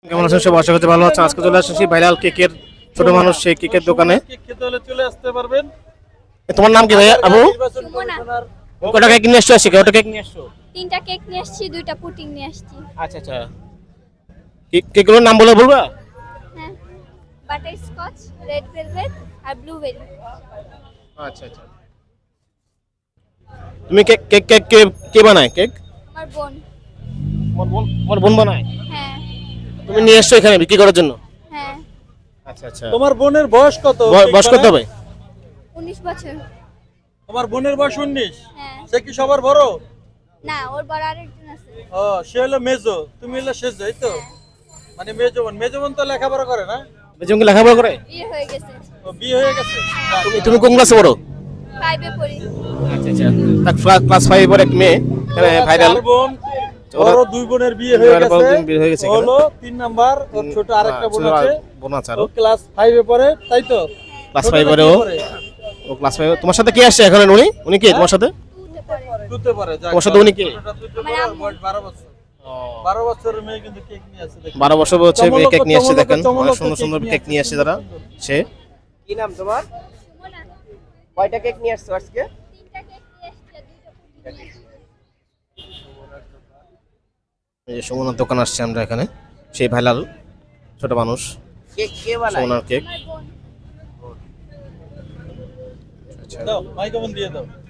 কেমন আছেন সব? আশা করছি ভালো আছেন। আজকে চলে আসছি ভাইরাল কেকের ছোট মানুষ সেই কেকের দোকানে। কেক খেতে হলে চলে আসতে পারবেন। তোমার নাম কি ভাইয়া? আবু সুমনা। কটা কেক নিয়ে আসছো? কটা কেক নিয়ে আসছো? 3টা কেক নিয়ে আসছি, 2টা পুডিং নিয়ে আসছি। আচ্ছা আচ্ছা, কেকগুলোর নাম বলবা? হ্যাঁ, বাটার স্কচ, রেড ভেলভেট আর ব্লুবেরি। আচ্ছা আচ্ছা, তুমি কেক কেক কেক কে কে বানায় কেক? আমার বোন। তোমার বোন বানায়? হ্যাঁ তুমি নিয়ে আসছো এখানে বিক্রি করার জন্য? হ্যাঁ। আচ্ছা আচ্ছা, তোমার বোনের বয়স কত? বয়স কত হবে? 19 বছর। তোমার বোনের বয়স 19। হ্যাঁ। সে কি সবার বড়? না, ওর বড় আরেকজন আছে। ও, সে হলো মেজো, তুমি হলো সেজো, এই তো? মানে মেজো বোন তো লেখাপড়া করে না? বেজমকে লেখাপড়া করে? বিয়ে হয়ে গেছে। ও, বিয়ে হয়ে গেছে। তুমি কোন ক্লাসে পড়ো? 5 এ পড়ি। আচ্ছা আচ্ছা, তার ক্লাস 5 এর এক মেয়ে এখানে ভাইরাল। চার বোন, ওরও দুই বোনের বিয়ে হয়ে বিয়ে হয়ে গেছে গেছে। হলো 3 নাম্বার, ওর ছোট আরেকটা বোন আছে। বোন আছে ও আরো ক্লাস 5 এ পড়ে, তাই তো? ক্লাস ছোটটা 5 কি এর পড়ে? ও ক্লাস 5। তোমার সাথে কে আসছে এখন? উনি কে তোমার সাথে? 2 তে পড়ে। টুতে পড়ে। যাক, তোমার সাথে উনি কে? ছোটটা টুতে আমার পড়ে, ওর আম্মু। বয়স 12 বছর। 12 বছরের মেয়ে কিন্তু কেক নিয়ে আসছে, দেখুন। 12 বছর হচ্ছে চমলক, কেক নিয়ে আসছে, চমলক, দেখেন চমলক অনেক সুন্দর সুন্দর কেক নিয়ে আসছে তারা। সে কি নাম তোমার? সুমনা। কয়টা কেক নিয়ে আসছো আজকে? 3টা কেক নিয়ে আসছি আর 2টা পুডিং নিয়ে আসছি। এই যে সুমনার দোকান আসছে আমরা এখানে, সেই ভাইরাল ছোট মানুষ কেক কে বানায়? সুমনার কেক। আমার বোন। আচ্ছা, দাও, মাইক্রোফোন দিয়ে দাও।